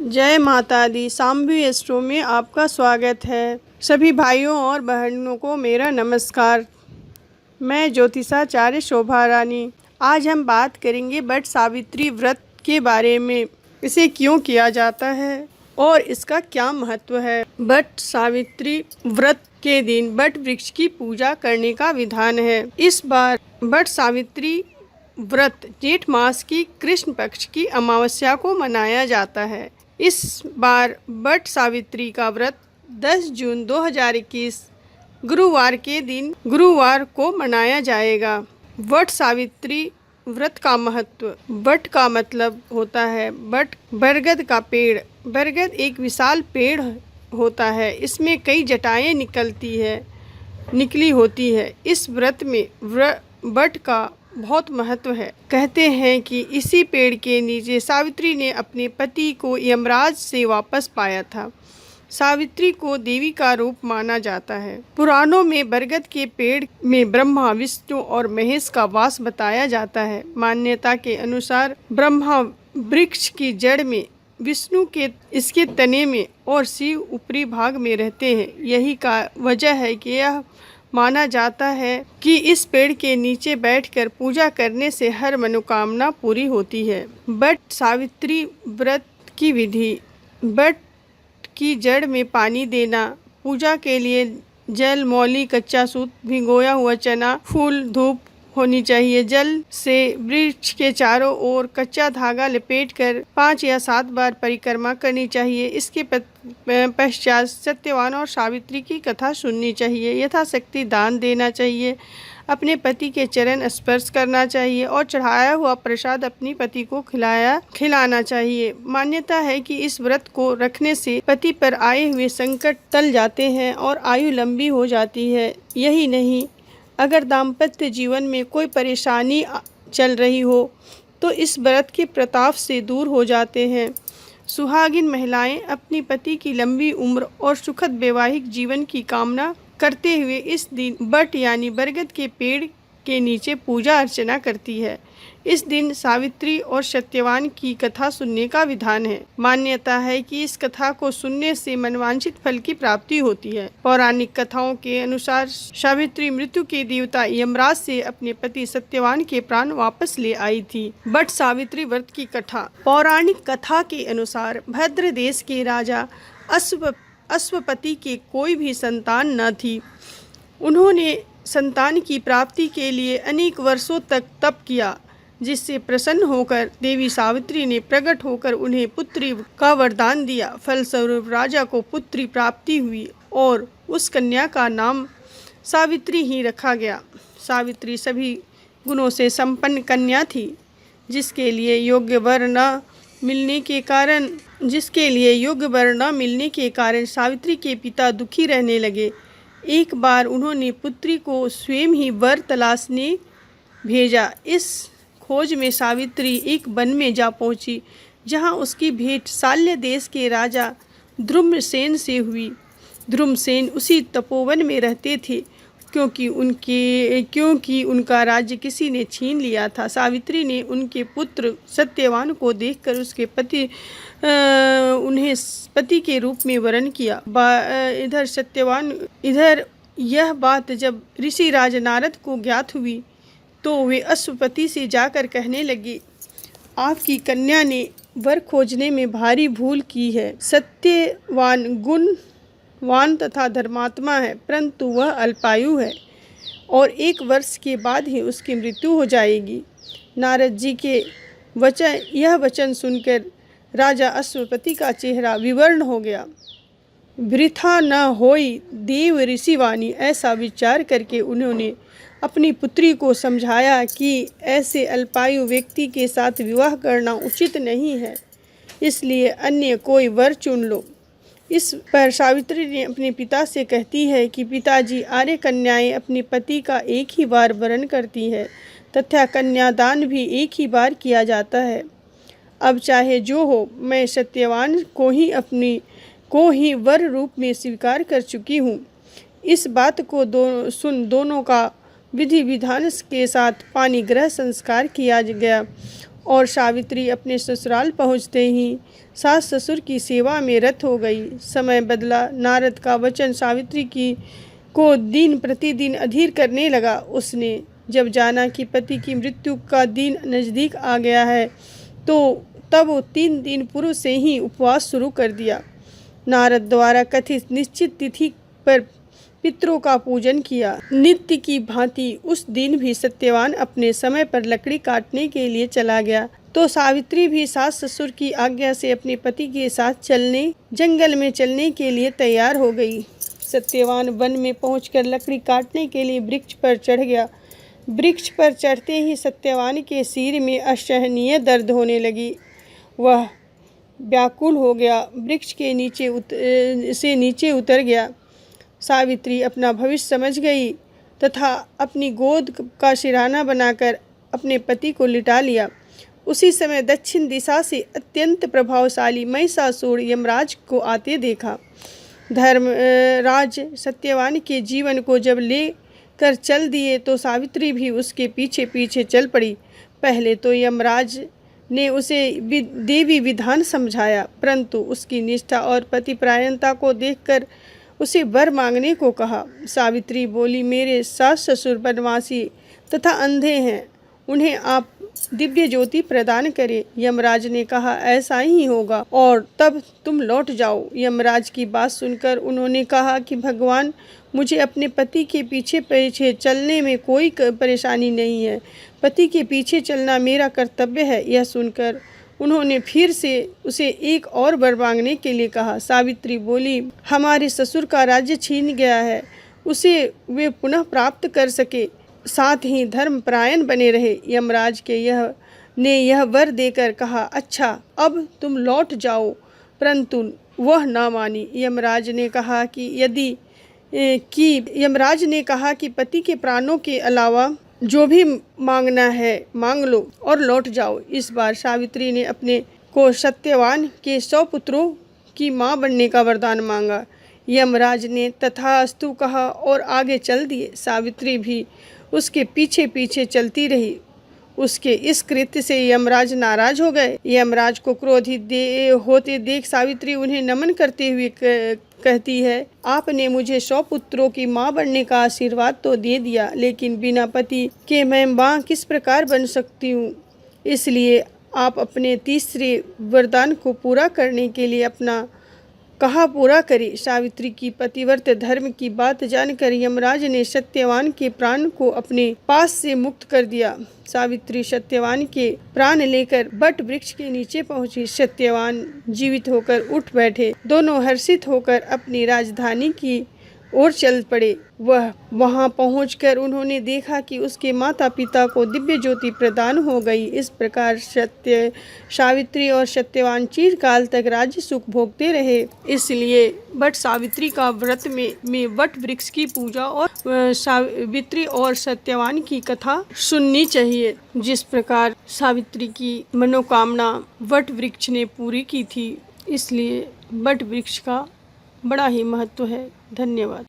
जय माता दी। शांभवी एस्ट्रो में आपका स्वागत है। सभी भाइयों और बहनों को मेरा नमस्कार। मैं ज्योतिषाचार्य शोभा रानी। आज हम बात करेंगे वट सावित्री व्रत के बारे में। इसे क्यों किया जाता है और इसका क्या महत्व है। वट सावित्री व्रत के दिन वट वृक्ष की पूजा करने का विधान है। इस बार वट सावित्री व्रत जेठ मास की कृष्ण पक्ष की अमावस्या को मनाया जाता है। इस बार वट सावित्री का व्रत 10 जून 2021 गुरुवार को मनाया जाएगा। वट सावित्री व्रत का महत्व। वट का मतलब होता है वट, बरगद का पेड़। बरगद एक विशाल पेड़ होता है। इसमें कई जटाएं निकली होती है। इस व्रत में वट का बहुत महत्व है। कहते हैं कि इसी पेड़ के नीचे सावित्री ने अपने पति को यमराज से वापस पाया था। सावित्री को देवी का रूप माना जाता है। पुराणों में बरगद के पेड़ में ब्रह्मा, विष्णु और महेश का वास बताया जाता है। मान्यता के अनुसार ब्रह्मा वृक्ष की जड़ में, विष्णु के इसके तने में और शिव ऊपरी भाग में रहते हैं। यही का वजह है कि यह माना जाता है कि इस पेड़ के नीचे बैठकर पूजा करने से हर मनोकामना पूरी होती है। वट सावित्री व्रत की विधि। वट की जड़ में पानी देना। पूजा के लिए जल, मौली, कच्चा सूत, भिगोया हुआ चना, फूल, धूप होनी चाहिए। जल से वृक्ष के चारों ओर कच्चा धागा लपेटकर 5 या 7 बार परिक्रमा करनी चाहिए। इसके पश्चात सत्यवान और सावित्री की कथा सुननी चाहिए। यथाशक्ति दान देना चाहिए। अपने पति के चरण स्पर्श करना चाहिए और चढ़ाया हुआ प्रसाद अपनी पति को खिलाना चाहिए। मान्यता है कि इस व्रत को रखने से पति पर आए हुए संकट टल जाते हैं और आयु लंबी हो जाती है। यही नहीं, अगर दाम्पत्य जीवन में कोई परेशानी चल रही हो तो इस व्रत के प्रताप से दूर हो जाते हैं। सुहागिन महिलाएं अपनी पति की लंबी उम्र और सुखद वैवाहिक जीवन की कामना करते हुए इस दिन वट यानी बरगद के पेड़ के नीचे पूजा अर्चना करती है। इस दिन सावित्री और सत्यवान की कथा सुनने का विधान है। मान्यता है कि इस कथा को सुनने से मनवांछित फल की प्राप्ति होती है। पौराणिक कथाओं के अनुसार सावित्री मृत्यु के देवता यमराज से अपने पति सत्यवान के प्राण वापस ले आई थी। वट सावित्री व्रत की कथा। पौराणिक कथा के अनुसार भद्र देश के राजा अश्वपति के कोई भी संतान न थी। उन्होंने संतान की प्राप्ति के लिए अनेक वर्षों तक तप किया, जिससे प्रसन्न होकर देवी सावित्री ने प्रकट होकर उन्हें पुत्री का वरदान दिया। फलस्वरूप राजा को पुत्री प्राप्ति हुई और उस कन्या का नाम सावित्री ही रखा गया। सावित्री सभी गुणों से संपन्न कन्या थी, जिसके लिए योग्य वर न मिलने के कारण सावित्री के पिता दुखी रहने लगे। एक बार उन्होंने पुत्री को स्वयं ही वर तलाशने भेजा। इस खोज में सावित्री एक वन में जा पहुंची, जहां उसकी भेंट शाल्य देश के राजा द्रुमसेन से हुई। द्रुमसेन उसी तपोवन में रहते थे, क्योंकि उनका राज्य किसी ने छीन लिया था। सावित्री ने उनके पुत्र सत्यवान को देखकर उसके उन्हें पति के रूप में वरण किया। इधर यह बात जब ऋषि राज नारद को ज्ञात हुई तो वे अश्वपति से जाकर कहने लगे, आपकी कन्या ने वर खोजने में भारी भूल की है। सत्यवान गुणवान तथा धर्मात्मा है, परंतु वह अल्पायु है और 1 वर्ष के बाद ही उसकी मृत्यु हो जाएगी। नारद जी के यह वचन सुनकर राजा अश्वपति का चेहरा विवर्ण हो गया। वृथा न होई देव ऋषि वाणी, ऐसा विचार करके उन्होंने अपनी पुत्री को समझाया कि ऐसे अल्पायु व्यक्ति के साथ विवाह करना उचित नहीं है, इसलिए अन्य कोई वर चुन लो। इस पर सावित्री ने अपने पिता से कहती है कि पिताजी, आर्य कन्याएं अपने पति का एक ही बार वरण करती है तथा कन्यादान भी एक ही बार किया जाता है। अब चाहे जो हो, मैं सत्यवान को ही वर रूप में स्वीकार कर चुकी हूँ। इस बात को दोनों का विधि विधान के साथ पानी ग्रह संस्कार किया गया और सावित्री अपने ससुराल पहुँचते ही सास ससुर की सेवा में रत हो गई। समय बदला। नारद का वचन सावित्री की को दिन प्रतिदिन अधीर करने लगा। उसने जब जाना कि पति की मृत्यु का दिन नज़दीक आ गया है तो तब वो 3 दिन पूर्व से ही उपवास शुरू कर दिया। नारद द्वारा कथित निश्चित तिथि पर पितरों का पूजन किया। नित्य की भांति उस दिन भी सत्यवान अपने समय पर लकड़ी काटने के लिए चला गया तो सावित्री भी सास ससुर की आज्ञा से अपने पति के साथ जंगल में चलने के लिए तैयार हो गई। सत्यवान वन में पहुंचकर लकड़ी काटने के लिए वृक्ष पर चढ़ गया। वृक्ष पर चढ़ते ही सत्यवान के सिर में असहनीय दर्द होने लगी। वह व्याकुल हो गया, वृक्ष के नीचे उतर गया। सावित्री अपना भविष्य समझ गई तथा अपनी गोद का सिरहाना बनाकर अपने पति को लिटा लिया। उसी समय दक्षिण दिशा से अत्यंत प्रभावशाली महिषासुर यमराज को आते देखा। धर्मराज सत्यवान के जीवन को जब ले कर चल दिए तो सावित्री भी उसके पीछे पीछे चल पड़ी। पहले तो यमराज ने उसे देवी विधान समझाया, परंतु उसकी निष्ठा और पतिपरायणता को देखकर उसे वर मांगने को कहा। सावित्री बोली, मेरे सास ससुर बनवासी तथा अंधे हैं, उन्हें आप दिव्य ज्योति प्रदान करें। यमराज ने कहा, ऐसा ही होगा और तब तुम लौट जाओ। यमराज की बात सुनकर उन्होंने कहा कि भगवान, मुझे अपने पति के पीछे पीछे चलने में कोई परेशानी नहीं है। पति के पीछे चलना मेरा कर्तव्य है। यह सुनकर उन्होंने फिर से उसे एक और वर मांगने के लिए कहा। सावित्री बोली, हमारे ससुर का राज्य छीन गया है, उसे वे पुनः प्राप्त कर सके, साथ ही धर्मपरायण बने रहे। यमराज के यह वर देकर कहा, अच्छा अब तुम लौट जाओ, परंतु वह ना मानी। यमराज ने कहा कि पति के प्राणों के अलावा जो भी मांगना है मांग लो और लौट जाओ। इस बार सावित्री ने अपने को सत्यवान के 100 पुत्रों की मां बनने का वरदान मांगा। यमराज ने तथास्तु कहा और आगे चल दिए। सावित्री भी उसके पीछे पीछे चलती रही। उसके इस कृत्य से यमराज नाराज हो गए। यमराज को क्रोधित होते देख सावित्री उन्हें नमन करते हुए कहती है, आपने मुझे 100 पुत्रों की मां बनने का आशीर्वाद तो दे दिया, लेकिन बिना पति के मैं मां किस प्रकार बन सकती हूँ। इसलिए आप अपने तीसरे वरदान को पूरा करने के लिए अपना कहा पूरा करें। सावित्री की पतिव्रत धर्म की बात जानकर यमराज ने सत्यवान के प्राण को अपने पास से मुक्त कर दिया। सावित्री सत्यवान के प्राण लेकर बट वृक्ष के नीचे पहुंची। सत्यवान जीवित होकर उठ बैठे। दोनों हर्षित होकर अपनी राजधानी की ओर चल पड़े। वह वहां पहुंचकर उन्होंने देखा कि उसके माता पिता को दिव्य ज्योति प्रदान हो गई। इस प्रकार सावित्री और सत्यवान चिरकाल तक राज्य सुख भोगते रहे। इसलिए वट सावित्री का व्रत में वट वृक्ष की पूजा और सावित्री और सत्यवान की कथा सुननी चाहिए। जिस प्रकार सावित्री की मनोकामना वट वृक्ष ने पूरी की थी, इसलिए वट वृक्ष का बड़ा ही महत्व है। धन्यवाद।